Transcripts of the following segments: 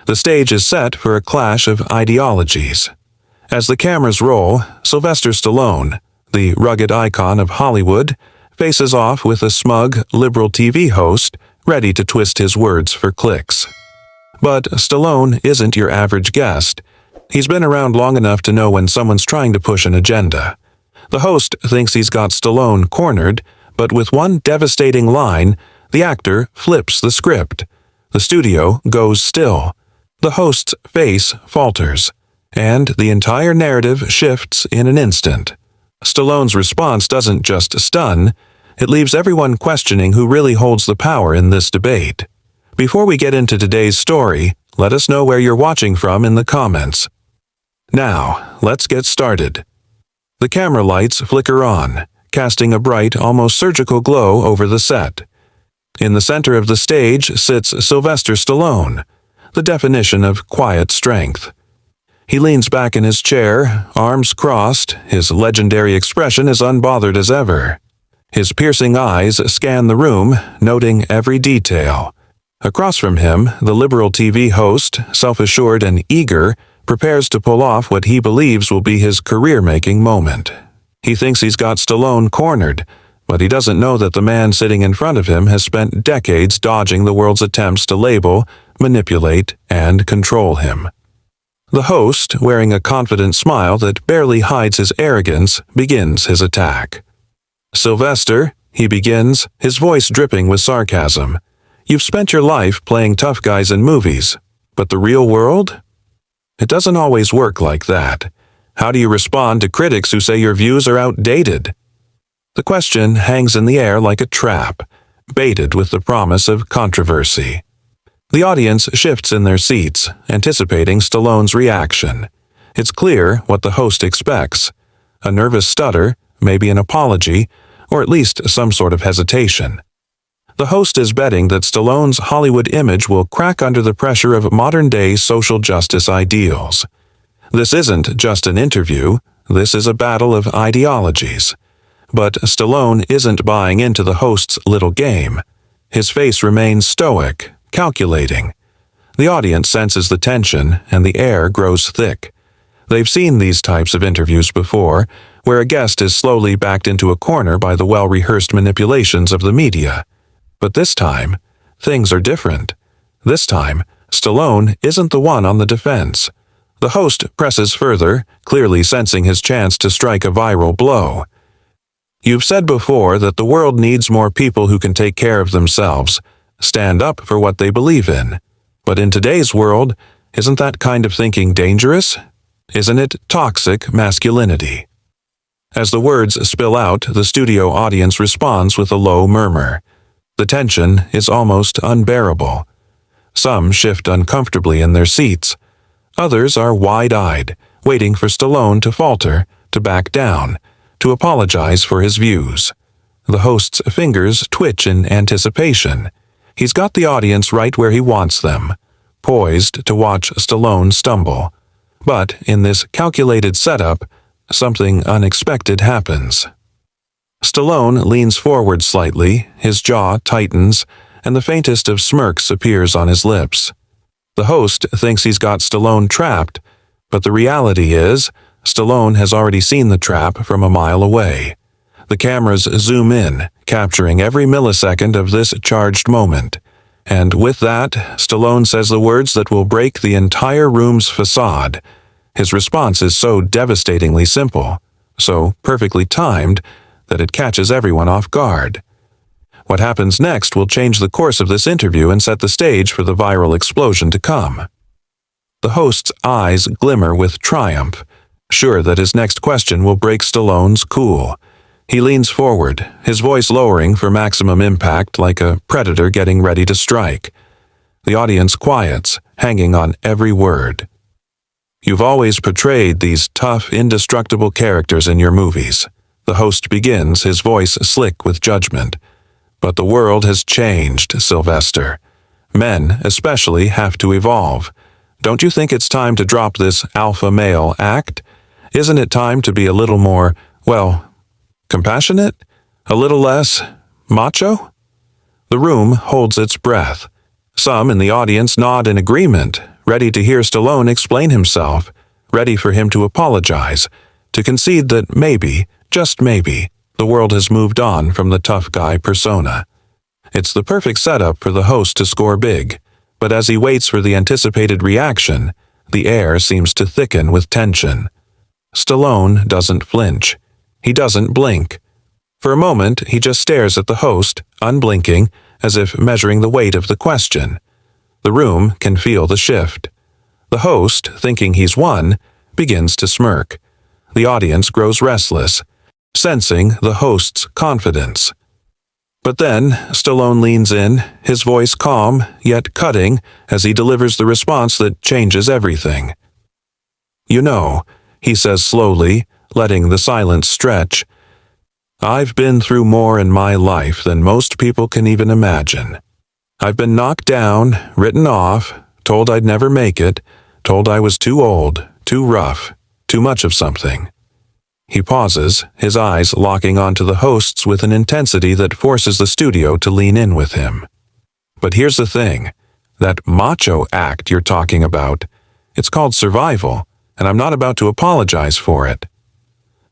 The stage is set for a clash of ideologies. As the cameras roll, Sylvester Stallone, the rugged icon of Hollywood, faces off with a smug, liberal TV host ready to twist his words for clicks. But Stallone isn't your average guest. He's been around long enough to know when someone's trying to push an agenda. The host thinks he's got Stallone cornered, but with one devastating line, the actor flips the script. The studio goes still. The host's face falters, and the entire narrative shifts in an instant. Stallone's response doesn't just stun, it leaves everyone questioning who really holds the power in this debate. Before we get into today's story, let us know where you're watching from in the comments. Now, let's get started. The camera lights flicker on, casting a bright, almost surgical glow over the set. In the center of the stage sits Sylvester Stallone, the definition of quiet strength. He leans back in his chair, arms crossed, his legendary expression as unbothered as ever. His piercing eyes scan the room, noting every detail. Across from him, the liberal TV host, self-assured and eager, prepares to pull off what he believes will be his career-making moment. He thinks he's got Stallone cornered, but he doesn't know that the man sitting in front of him has spent decades dodging the world's attempts to label, manipulate, and control him. The host, wearing a confident smile that barely hides his arrogance, begins his attack. "Sylvester," he begins, his voice dripping with sarcasm, "you've spent your life playing tough guys in movies, but the real world? It doesn't always work like that. How do you respond to critics who say your views are outdated?" The question hangs in the air like a trap, baited with the promise of controversy. The audience shifts in their seats, anticipating Stallone's reaction. It's clear what the host expects: a nervous stutter, maybe an apology, or at least some sort of hesitation. The host is betting that Stallone's Hollywood image will crack under the pressure of modern-day social justice ideals. This isn't just an interview, this is a battle of ideologies. But Stallone isn't buying into the host's little game. His face remains stoic, calculating. The audience senses the tension, and the air grows thick. They've seen these types of interviews before, where a guest is slowly backed into a corner by the well-rehearsed manipulations of the media. But this time, things are different. This time, Stallone isn't the one on the defense. The host presses further, clearly sensing his chance to strike a viral blow. "You've said before that the world needs more people who can take care of themselves, stand up for what they believe in. But in today's world, isn't that kind of thinking dangerous? Isn't it toxic masculinity?" As the words spill out, the studio audience responds with a low murmur. The tension is almost unbearable. Some shift uncomfortably in their seats. Others are wide-eyed, waiting for Stallone to falter, to back down, to apologize for his views. The host's fingers twitch in anticipation. He's got the audience right where he wants them, poised to watch Stallone stumble. But in this calculated setup, something unexpected happens. Stallone leans forward slightly, his jaw tightens, and the faintest of smirks appears on his lips. The host thinks he's got Stallone trapped, but the reality is, Stallone has already seen the trap from a mile away. The cameras zoom in, capturing every millisecond of this charged moment. And with that, Stallone says the words that will break the entire room's facade. His response is so devastatingly simple, so perfectly timed, that it catches everyone off guard. What happens next will change the course of this interview and set the stage for the viral explosion to come. The host's eyes glimmer with triumph, sure that his next question will break Stallone's cool. He leans forward, his voice lowering for maximum impact like a predator getting ready to strike. The audience quiets, hanging on every word. "You've always portrayed these tough, indestructible characters in your movies." The host begins, his voice slick with judgment. "But the world has changed, Sylvester. Men, especially, have to evolve. Don't you think it's time to drop this alpha male act? Isn't it time to be a little more, well, compassionate? A little less macho?" The room holds its breath. Some in the audience nod in agreement, ready to hear Stallone explain himself, ready for him to apologize, to concede that maybe, just maybe, the world has moved on from the tough guy persona. It's the perfect setup for the host to score big, but as he waits for the anticipated reaction, the air seems to thicken with tension. Stallone doesn't flinch. He doesn't blink. For a moment, he just stares at the host, unblinking, as if measuring the weight of the question. The room can feel the shift. The host, thinking he's won, begins to smirk. The audience grows restless, sensing the host's confidence. But then, Stallone leans in, his voice calm, yet cutting, as he delivers the response that changes everything. "You know," he says slowly, letting the silence stretch, "I've been through more in my life than most people can even imagine. I've been knocked down, written off, told I'd never make it, told I was too old, too rough, too much of something." He pauses, his eyes locking onto the host's with an intensity that forces the studio to lean in with him. "But here's the thing, that macho act you're talking about, it's called survival, and I'm not about to apologize for it."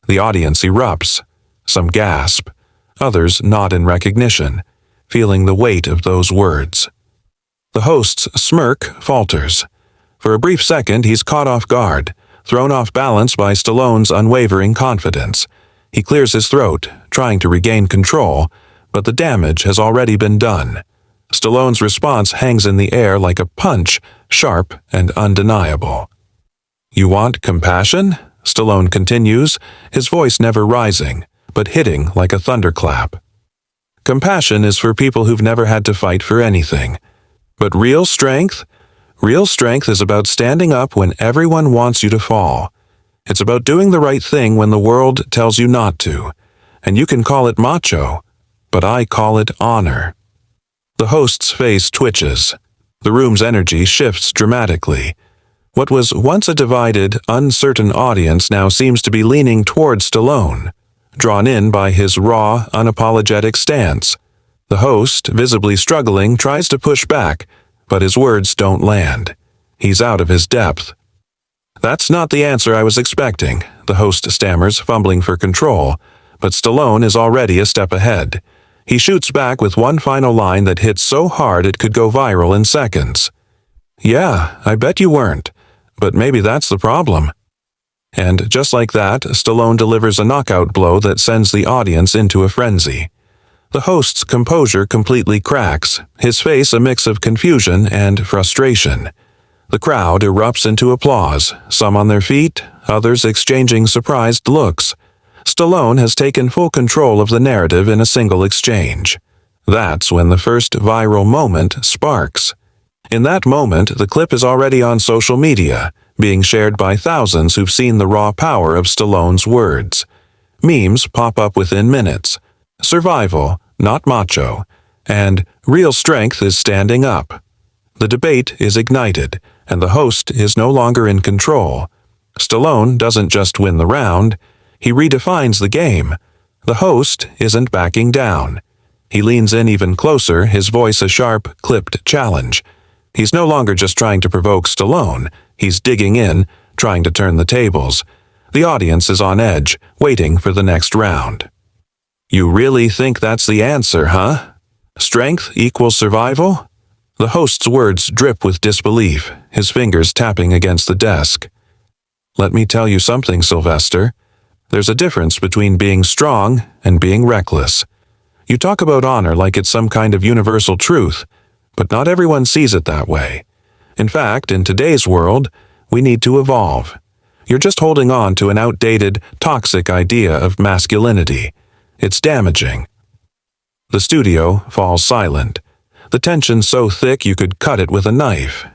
The audience erupts. Some gasp. Others nod in recognition, feeling the weight of those words. The host's smirk falters. For a brief second, he's caught off guard, thrown off balance by Stallone's unwavering confidence. He clears his throat, trying to regain control, but the damage has already been done. Stallone's response hangs in the air like a punch, sharp and undeniable. "You want compassion?" Stallone continues, his voice never rising, but hitting like a thunderclap. "Compassion is for people who've never had to fight for anything. But real strength? Real strength is about standing up when everyone wants you to fall. It's about doing the right thing when the world tells you not to. And you can call it macho, but I call it honor." The host's face twitches. The room's energy shifts dramatically. What was once a divided, uncertain audience now seems to be leaning towards Stallone, drawn in by his raw, unapologetic stance. The host, visibly struggling, tries to push back, but his words don't land. He's out of his depth. "That's not the answer I was expecting," the host stammers, fumbling for control, but Stallone is already a step ahead. He shoots back with one final line that hits so hard it could go viral in seconds. "Yeah, I bet you weren't, but maybe that's the problem." And just like that, Stallone delivers a knockout blow that sends the audience into a frenzy. The host's composure completely cracks, his face a mix of confusion and frustration. The crowd erupts into applause, some on their feet, others exchanging surprised looks. Stallone has taken full control of the narrative in a single exchange. That's when the first viral moment sparks. In that moment, the clip is already on social media, being shared by thousands who've seen the raw power of Stallone's words. Memes pop up within minutes. Survival, not macho, and real strength is standing up. The debate is ignited, and the host is no longer in control. Stallone doesn't just win the round, he redefines the game. The host isn't backing down. He leans in even closer, his voice a sharp, clipped challenge. He's no longer just trying to provoke Stallone, he's digging in, trying to turn the tables. The audience is on edge, waiting for the next round. "You really think that's the answer, huh? Strength equals survival?" The host's words drip with disbelief, his fingers tapping against the desk. "Let me tell you something, Sylvester. There's a difference between being strong and being reckless. You talk about honor like it's some kind of universal truth, but not everyone sees it that way. In fact, in today's world, we need to evolve. You're just holding on to an outdated, toxic idea of masculinity. It's damaging." The studio falls silent. The tension so thick you could cut it with a knife.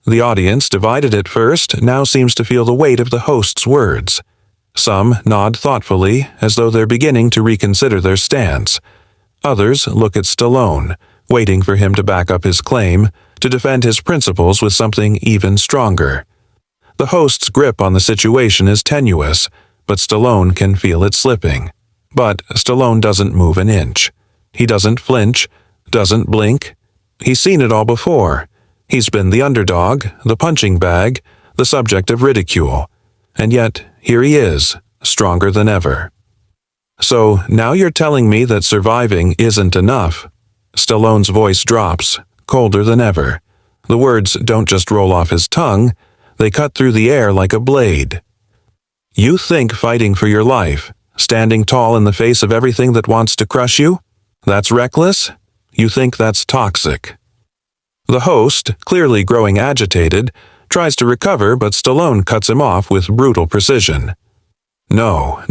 The audience, divided at first, now seems to feel the weight of the host's words. Some nod thoughtfully, as though they're beginning to reconsider their stance. Others look at Stallone, waiting for him to back up his claim, to defend his principles with something even stronger. The host's grip on the situation is tenuous, but Stallone can feel it slipping. But Stallone doesn't move an inch. He doesn't flinch, doesn't blink. He's seen it all before. He's been the underdog, the punching bag, the subject of ridicule. And yet, here he is, stronger than ever. So, now you're telling me that surviving isn't enough. Stallone's voice drops, colder than ever. The words don't just roll off his tongue, they cut through the air like a blade. You think fighting for your life, standing tall in the face of everything that wants to crush you, that's reckless? You think that's toxic. The host, clearly growing agitated, tries to recover, but Stallone cuts him off with brutal precision. No,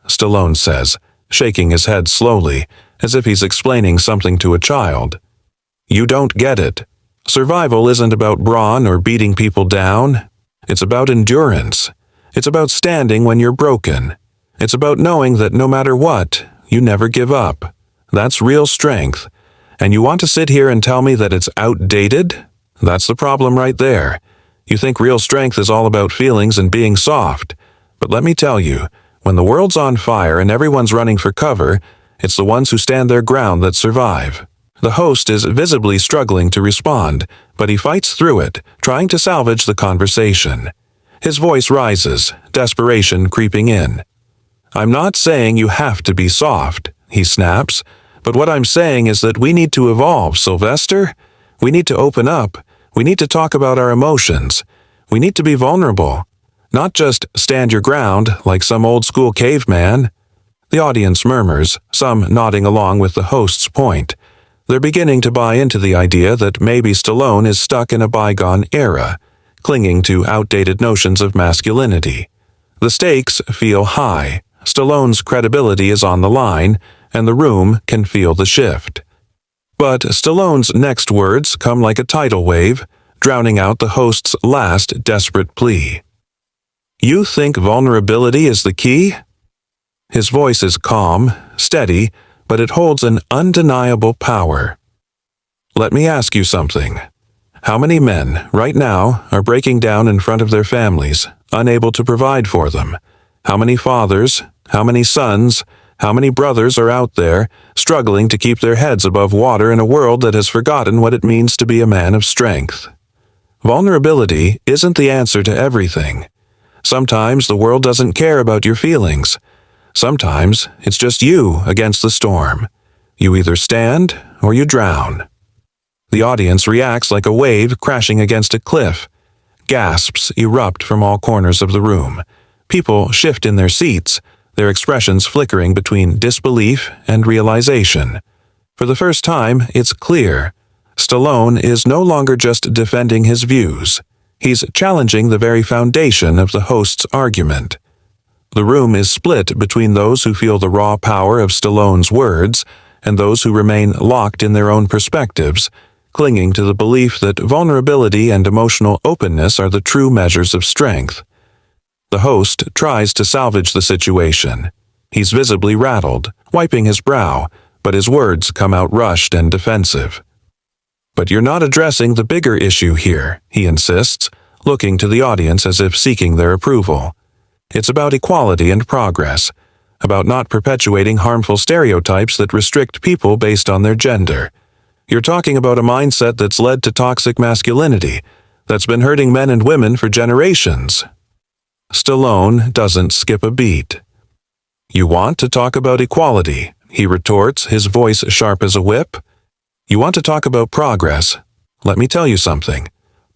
Stallone says, shaking his head slowly, as if he's explaining something to a child. You don't get it. Survival isn't about brawn or beating people down. It's about endurance. It's about standing when you're broken. It's about knowing that no matter what, you never give up. That's real strength. And you want to sit here and tell me that it's outdated? That's the problem right there. You think real strength is all about feelings and being soft. But let me tell you, when the world's on fire and everyone's running for cover, it's the ones who stand their ground that survive. The host is visibly struggling to respond, but he fights through it, trying to salvage the conversation. His voice rises, desperation creeping in. I'm not saying you have to be soft, he snaps, but what I'm saying is that we need to evolve, Sylvester. We need to open up. We need to talk about our emotions. We need to be vulnerable. Not just stand your ground like some old-school caveman. The audience murmurs, some nodding along with the host's point. They're beginning to buy into the idea that maybe Stallone is stuck in a bygone era, clinging to outdated notions of masculinity. The stakes feel high. Stallone's credibility is on the line, and the room can feel the shift. But Stallone's next words come like a tidal wave, drowning out the host's last desperate plea. You think vulnerability is the key? His voice is calm, steady, but it holds an undeniable power. Let me ask you something. How many men, right now, are breaking down in front of their families, unable to provide for them? How many fathers, how many sons, how many brothers are out there, struggling to keep their heads above water in a world that has forgotten what it means to be a man of strength? Vulnerability isn't the answer to everything. Sometimes the world doesn't care about your feelings. Sometimes it's just you against the storm. You either stand or you drown. The audience reacts like a wave crashing against a cliff. Gasps erupt from all corners of the room. People shift in their seats, their expressions flickering between disbelief and realization. For the first time, it's clear. Stallone is no longer just defending his views. He's challenging the very foundation of the host's argument. The room is split between those who feel the raw power of Stallone's words and those who remain locked in their own perspectives, clinging to the belief that vulnerability and emotional openness are the true measures of strength. The host tries to salvage the situation. He's visibly rattled, wiping his brow, but his words come out rushed and defensive. But you're not addressing the bigger issue here, he insists, looking to the audience as if seeking their approval. It's about equality and progress, about not perpetuating harmful stereotypes that restrict people based on their gender. You're talking about a mindset that's led to toxic masculinity, that's been hurting men and women for generations. Stallone doesn't skip a beat. You want to talk about equality, he retorts, his voice sharp as a whip. You want to talk about progress. Let me tell you something.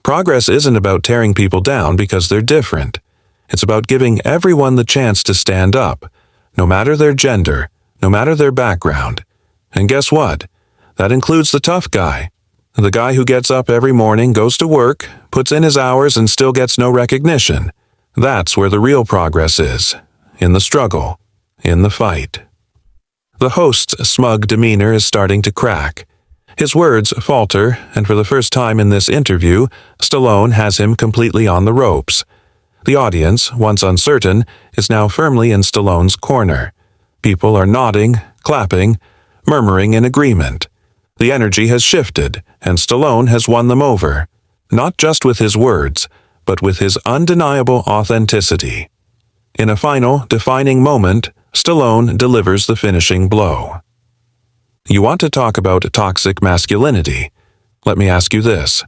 Progress isn't about tearing people down because they're different. It's about giving everyone the chance to stand up, no matter their gender, no matter their background. And guess what? That includes the tough guy. The guy who gets up every morning, goes to work, puts in his hours, and still gets no recognition. That's where the real progress is. In the struggle. In the fight. The host's smug demeanor is starting to crack. His words falter, and for the first time in this interview, Stallone has him completely on the ropes. The audience, once uncertain, is now firmly in Stallone's corner. People are nodding, clapping, murmuring in agreement. The energy has shifted, and Stallone has won them over, not just with his words, but with his undeniable authenticity. In a final, defining moment, Stallone delivers the finishing blow. You want to talk about toxic masculinity. Let me ask you this.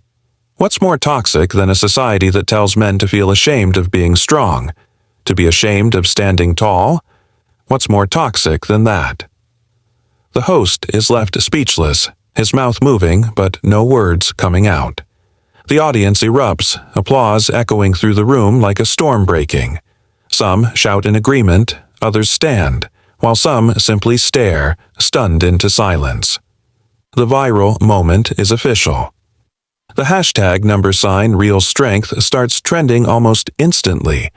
What's more toxic than a society that tells men to feel ashamed of being strong, to be ashamed of standing tall? What's more toxic than that? The host is left speechless, his mouth moving, but no words coming out. The audience erupts, applause echoing through the room like a storm breaking. Some shout in agreement, others stand, while some simply stare, stunned into silence. The viral moment is official. The hashtag #RealStrength starts trending almost instantly,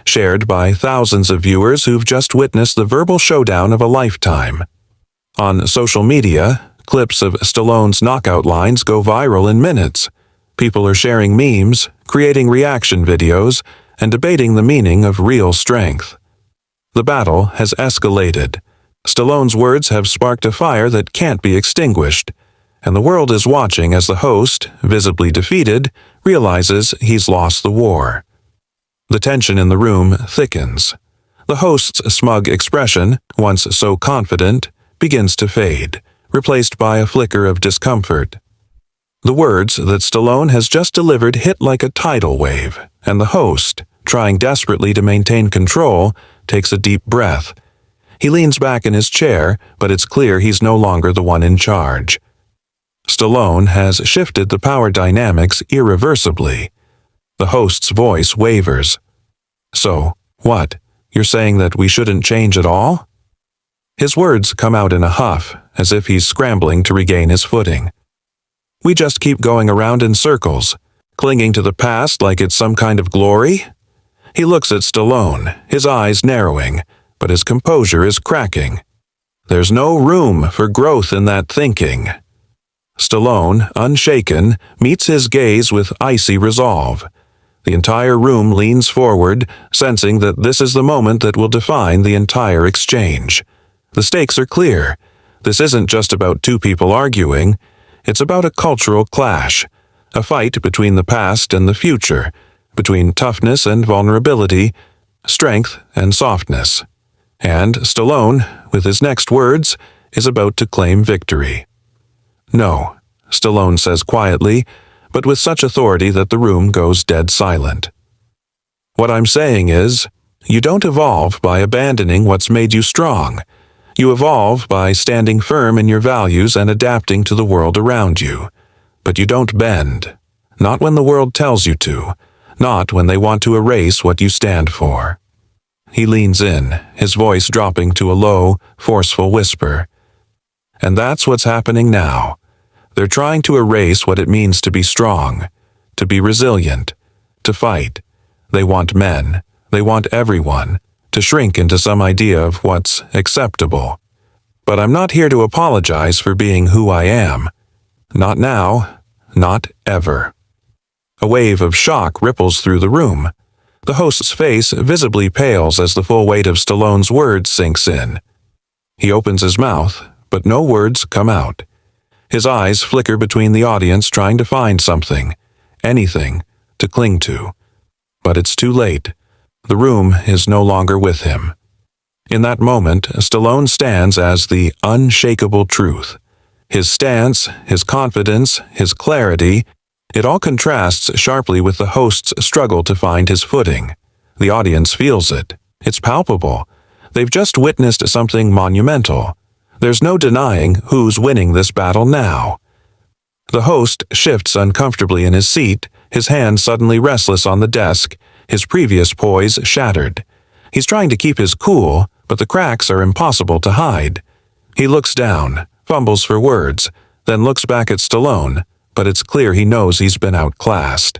shared by thousands of viewers who've just witnessed the verbal showdown of a lifetime. On social media, clips of Stallone's knockout lines go viral in minutes. People are sharing memes, creating reaction videos, and debating the meaning of real strength. The battle has escalated. Stallone's words have sparked a fire that can't be extinguished, and the world is watching as the host, visibly defeated, realizes he's lost the war. The tension in the room thickens. The host's smug expression, once so confident, begins to fade, replaced by a flicker of discomfort. The words that Stallone has just delivered hit like a tidal wave, and the host, trying desperately to maintain control, takes a deep breath. He leans back in his chair, but it's clear he's no longer the one in charge. Stallone has shifted the power dynamics irreversibly. The host's voice wavers. So, what? You're saying that we shouldn't change at all? His words come out in a huff, as if he's scrambling to regain his footing. We just keep going around in circles, clinging to the past like it's some kind of glory? He looks at Stallone, his eyes narrowing, but his composure is cracking. There's no room for growth in that thinking. Stallone, unshaken, meets his gaze with icy resolve. The entire room leans forward, sensing that this is the moment that will define the entire exchange. The stakes are clear. This isn't just about two people arguing. It's about a cultural clash, a fight between the past and the future, between toughness and vulnerability, strength and softness. And Stallone, with his next words, is about to claim victory. No, Stallone says quietly, but with such authority that the room goes dead silent. What I'm saying is, you don't evolve by abandoning what's made you strong. You evolve by standing firm in your values and adapting to the world around you. But you don't bend. Not when the world tells you to. Not when they want to erase what you stand for. He leans in, his voice dropping to a low, forceful whisper. And that's what's happening now. They're trying to erase what it means to be strong, to be resilient, to fight. They want men. They want everyone to shrink into some idea of what's acceptable. But I'm not here to apologize for being who I am. Not now, not ever. A wave of shock ripples through the room. The host's face visibly pales as the full weight of Stallone's words sinks in. He opens his mouth, but no words come out. His eyes flicker between the audience trying to find something, anything, to cling to. But it's too late. The room is no longer with him. In that moment, Stallone stands as the unshakable truth. His stance, his confidence, his clarity, it all contrasts sharply with the host's struggle to find his footing. The audience feels it. It's palpable. They've just witnessed something monumental. There's no denying who's winning this battle now. The host shifts uncomfortably in his seat, his hand suddenly restless on the desk, his previous poise shattered. He's trying to keep his cool, but the cracks are impossible to hide. He looks down, fumbles for words, then looks back at Stallone, but it's clear he knows he's been outclassed.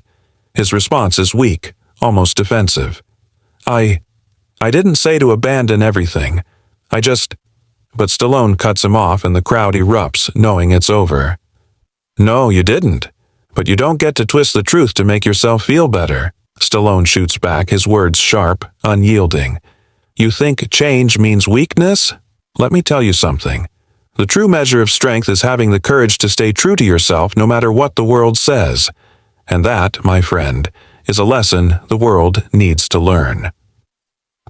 His response is weak, almost defensive. I didn't say to abandon everything. But Stallone cuts him off and the crowd erupts, knowing it's over. No, you didn't. But you don't get to twist the truth to make yourself feel better. Stallone shoots back, his words sharp, unyielding. You think change means weakness? Let me tell you something. The true measure of strength is having the courage to stay true to yourself no matter what the world says. And that, my friend, is a lesson the world needs to learn.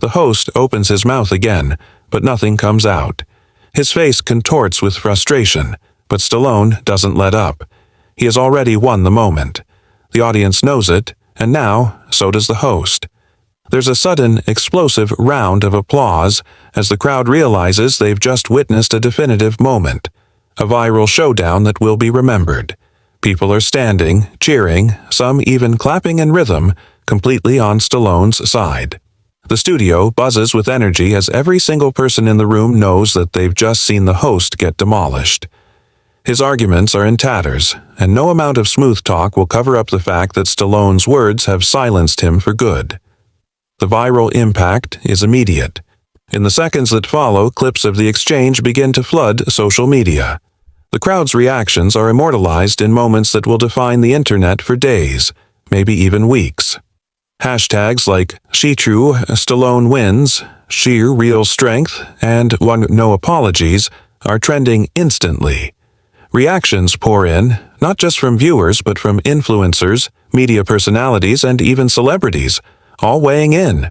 The host opens his mouth again, but nothing comes out. His face contorts with frustration, but Stallone doesn't let up. He has already won the moment. The audience knows it, and now so does the host. There's a sudden, explosive round of applause as the crowd realizes they've just witnessed a definitive moment, a viral showdown that will be remembered. People are standing, cheering, some even clapping in rhythm, completely on Stallone's side. The studio buzzes with energy as every single person in the room knows that they've just seen the host get demolished. His arguments are in tatters, and no amount of smooth talk will cover up the fact that Stallone's words have silenced him for good. The viral impact is immediate. In the seconds that follow, clips of the exchange begin to flood social media. The crowd's reactions are immortalized in moments that will define the internet for days, maybe even weeks. Hashtags like #SheTrue, Stallone wins, sheer real strength, and one no apologies are trending instantly. Reactions pour in, not just from viewers but from influencers, media personalities, and even celebrities, all weighing in.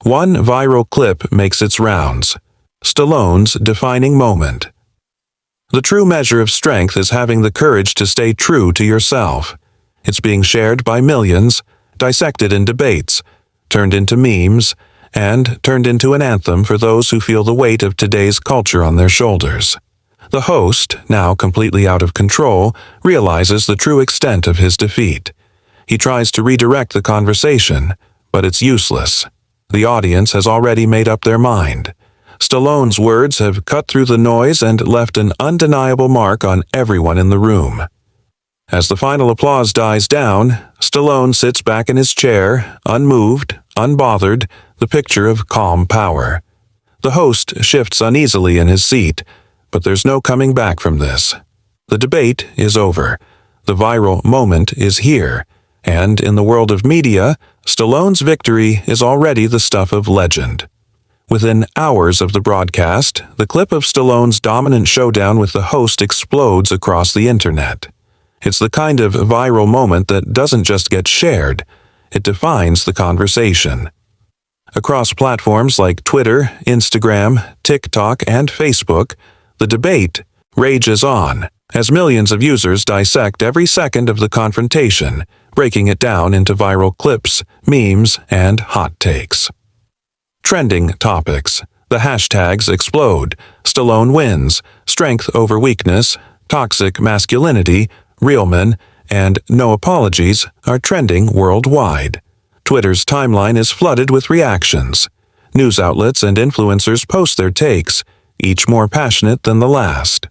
One viral clip makes its rounds: Stallone's defining moment. The true measure of strength is having the courage to stay true to yourself. It's being shared by millions, dissected in debates, turned into memes, and turned into an anthem for those who feel the weight of today's culture on their shoulders. The host, now completely out of control, realizes the true extent of his defeat. He tries to redirect the conversation, but it's useless. The audience has already made up their mind. Stallone's words have cut through the noise and left an undeniable mark on everyone in the room. As the final applause dies down, Stallone sits back in his chair, unmoved, unbothered, the picture of calm power. The host shifts uneasily in his seat, but there's no coming back from this. The debate is over. The viral moment is here, and in the world of media, Stallone's victory is already the stuff of legend. Within hours of the broadcast, the clip of Stallone's dominant showdown with the host explodes across the internet. It's the kind of viral moment that doesn't just get shared, it defines the conversation. Across platforms like Twitter, Instagram, TikTok, and Facebook, the debate rages on as millions of users dissect every second of the confrontation, breaking it down into viral clips, memes, and hot takes. Trending topics. The hashtags explode. Stallone wins. Strength over weakness. Toxic masculinity. Real men. And no apologies are trending worldwide. Twitter's timeline is flooded with reactions. News outlets and influencers post their takes, each more passionate than the last.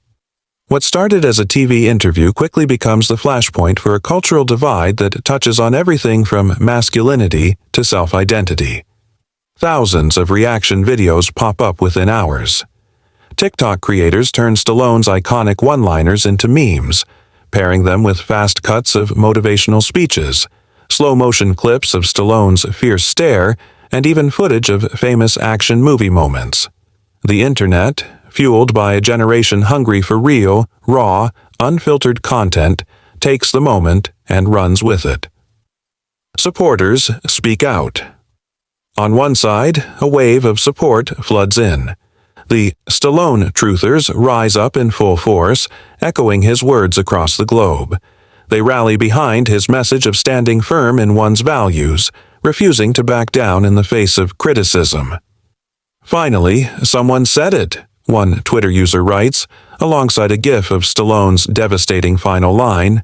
What started as a TV interview quickly becomes the flashpoint for a cultural divide that touches on everything from masculinity to self-identity. Thousands of reaction videos pop up within hours. TikTok creators turn Stallone's iconic one-liners into memes, pairing them with fast cuts of motivational speeches, slow-motion clips of Stallone's fierce stare, and even footage of famous action movie moments. The internet, fueled by a generation hungry for real, raw, unfiltered content, takes the moment and runs with it. Supporters speak out. On one side, a wave of support floods in. The Stallone truthers rise up in full force, echoing his words across the globe. They rally behind his message of standing firm in one's values, refusing to back down in the face of criticism. Finally, someone said it, one Twitter user writes, alongside a gif of Stallone's devastating final line,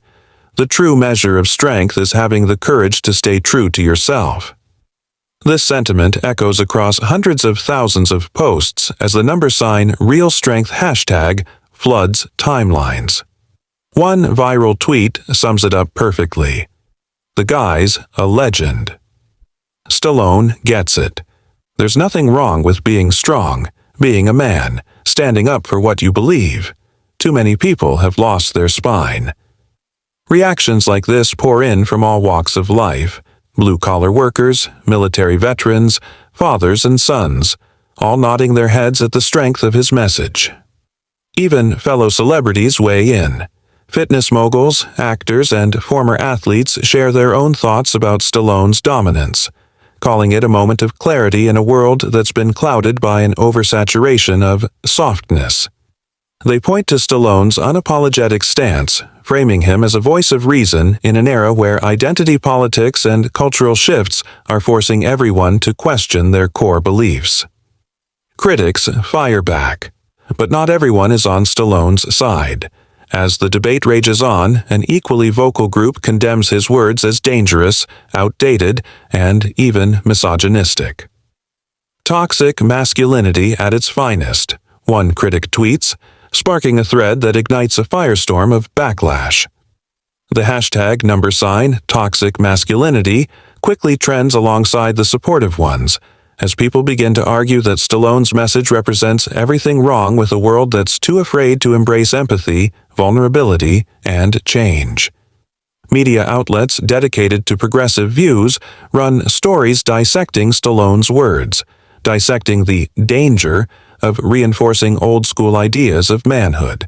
"The true measure of strength is having the courage to stay true to yourself." This sentiment echoes across hundreds of thousands of posts as the number sign Real Strength hashtag floods timelines. One viral tweet sums it up perfectly. "The guy's a legend." Stallone gets it. There's nothing wrong with being strong, being a man, standing up for what you believe. Too many people have lost their spine. Reactions like this pour in from all walks of life. Blue-collar workers, military veterans, fathers and sons, all nodding their heads at the strength of his message. Even fellow celebrities weigh in. Fitness moguls, actors, and former athletes share their own thoughts about Stallone's dominance, calling it a moment of clarity in a world that's been clouded by an oversaturation of softness. They point to Stallone's unapologetic stance, framing him as a voice of reason in an era where identity politics and cultural shifts are forcing everyone to question their core beliefs. Critics fire back, but not everyone is on Stallone's side. As the debate rages on, an equally vocal group condemns his words as dangerous, outdated, and even misogynistic. Toxic masculinity at its finest, one critic tweets, sparking a thread that ignites a firestorm of backlash. The hashtag #toxic masculinity quickly trends alongside the supportive ones, as people begin to argue that Stallone's message represents everything wrong with a world that's too afraid to embrace empathy, vulnerability, and change. Media outlets dedicated to progressive views run stories dissecting Stallone's words, dissecting the danger of reinforcing old-school ideas of manhood.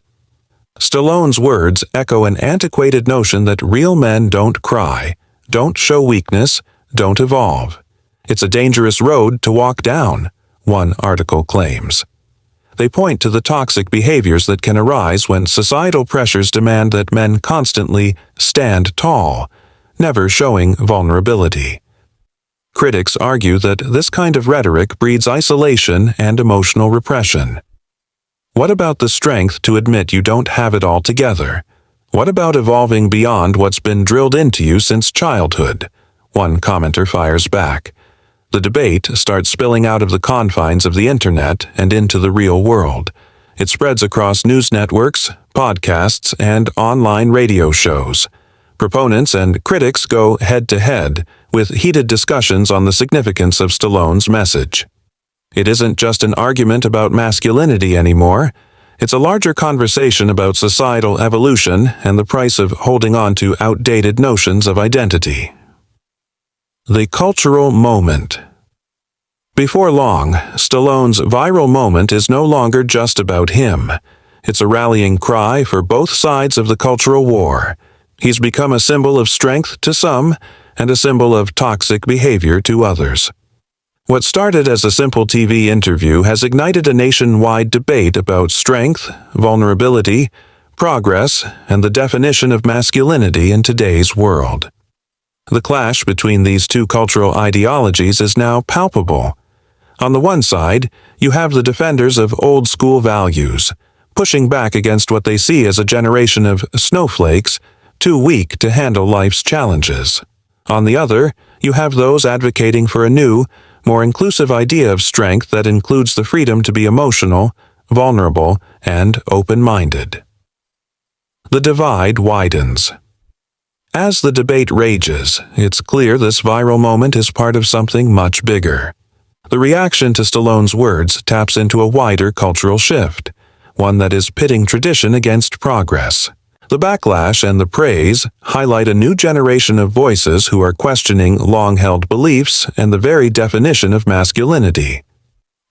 Stallone's words echo an antiquated notion that real men don't cry, don't show weakness, don't evolve. It's a dangerous road to walk down, one article claims. They point to the toxic behaviors that can arise when societal pressures demand that men constantly stand tall, never showing vulnerability. Critics argue that this kind of rhetoric breeds isolation and emotional repression. What about the strength to admit you don't have it all together? What about evolving beyond what's been drilled into you since childhood? One commenter fires back. The debate starts spilling out of the confines of the internet and into the real world. It spreads across news networks, podcasts, and online radio shows. Proponents and critics go head-to-head, with heated discussions on the significance of Stallone's message. It isn't just an argument about masculinity anymore. It's a larger conversation about societal evolution and the price of holding on to outdated notions of identity. The cultural moment. Before long, Stallone's viral moment is no longer just about him. It's a rallying cry for both sides of the cultural war. He's become a symbol of strength to some and a symbol of toxic behavior to others. What started as a simple TV interview has ignited a nationwide debate about strength, vulnerability, progress, and the definition of masculinity in today's world. The clash between these two cultural ideologies is now palpable. On the one side, you have the defenders of old-school values, pushing back against what they see as a generation of snowflakes too weak to handle life's challenges. On the other, you have those advocating for a new, more inclusive idea of strength that includes the freedom to be emotional, vulnerable, and open-minded. The divide widens. As the debate rages, it's clear this viral moment is part of something much bigger. The reaction to Stallone's words taps into a wider cultural shift, one that is pitting tradition against progress. The backlash and the praise highlight a new generation of voices who are questioning long-held beliefs and the very definition of masculinity.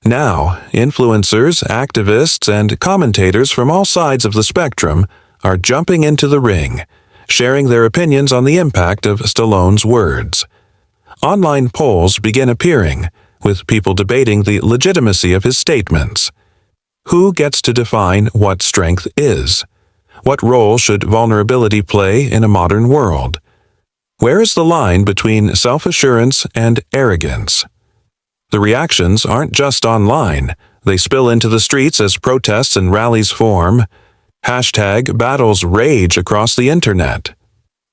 Now, influencers, activists, and commentators from all sides of the spectrum are jumping into the ring, sharing their opinions on the impact of Stallone's words. Online polls begin appearing, with people debating the legitimacy of his statements. Who gets to define what strength is? What role should vulnerability play in a modern world? Where is the line between self-assurance and arrogance? The reactions aren't just online. They spill into the streets as protests and rallies form. #battles rage across the internet.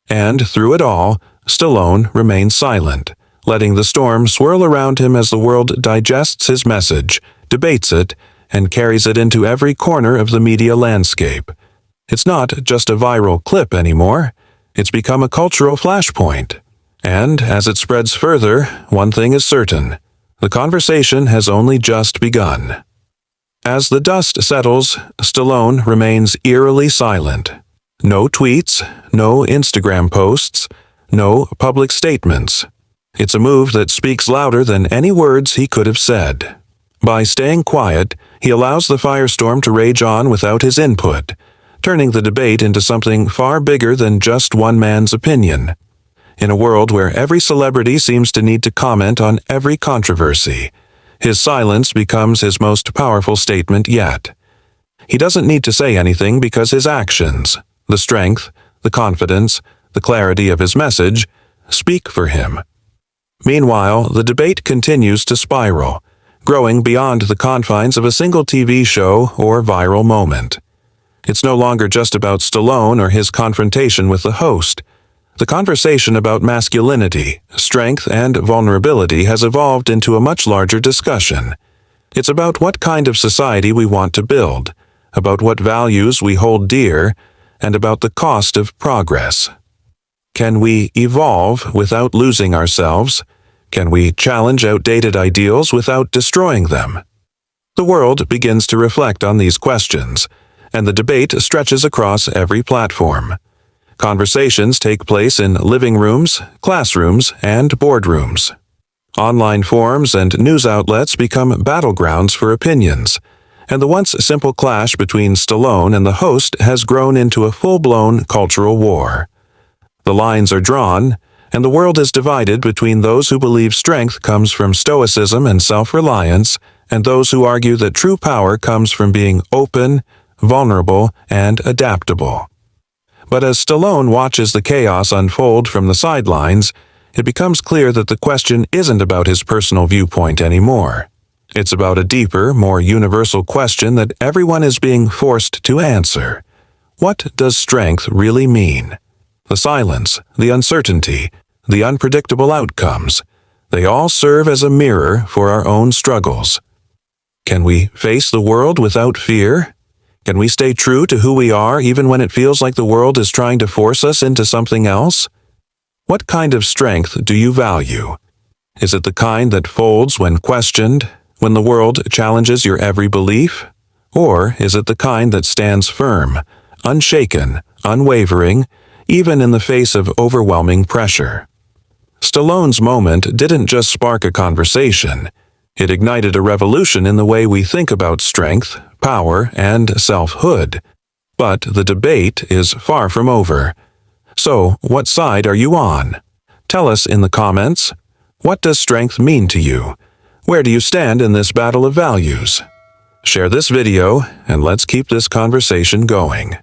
And through it all, Stallone remains silent, letting the storm swirl around him as the world digests his message, debates it, and carries it into every corner of the media landscape. It's not just a viral clip anymore. It's become a cultural flashpoint. And as it spreads further, one thing is certain. The conversation has only just begun. As the dust settles, Stallone remains eerily silent. No tweets, no Instagram posts, no public statements. It's a move that speaks louder than any words he could have said. By staying quiet, he allows the firestorm to rage on without his input, turning the debate into something far bigger than just one man's opinion. In a world where every celebrity seems to need to comment on every controversy, his silence becomes his most powerful statement yet. He doesn't need to say anything because his actions, the strength, the confidence, the clarity of his message speak for him. Meanwhile, the debate continues to spiral, growing beyond the confines of a single TV show or viral moment. It's no longer just about Stallone or his confrontation with the host. The conversation about masculinity, strength, and vulnerability has evolved into a much larger discussion. It's about what kind of society we want to build, about what values we hold dear, and about the cost of progress. Can we evolve without losing ourselves? Can we challenge outdated ideals without destroying them? The world begins to reflect on these questions, and the debate stretches across every platform. Conversations take place in living rooms, classrooms, and boardrooms. Online forums and news outlets become battlegrounds for opinions, and the once simple clash between Stallone and the host has grown into a full-blown cultural war. The lines are drawn, and the world is divided between those who believe strength comes from stoicism and self-reliance, and those who argue that true power comes from being open, vulnerable, and adaptable. But as Stallone watches the chaos unfold from the sidelines, it becomes clear that the question isn't about his personal viewpoint anymore. It's about a deeper, more universal question that everyone is being forced to answer. What does strength really mean? The silence, the uncertainty, the unpredictable outcomes, they all serve as a mirror for our own struggles. Can we face the world without fear? Can we stay true to who we are even when it feels like the world is trying to force us into something else? What kind of strength do you value? Is it the kind that folds when questioned, when the world challenges your every belief? Or is it the kind that stands firm, unshaken, unwavering, even in the face of overwhelming pressure? Stallone's moment didn't just spark a conversation. It ignited a revolution in the way we think about strength, power, and selfhood. But the debate is far from over. So, what side are you on? Tell us in the comments. What does strength mean to you? Where do you stand in this battle of values? Share this video, and let's keep this conversation going.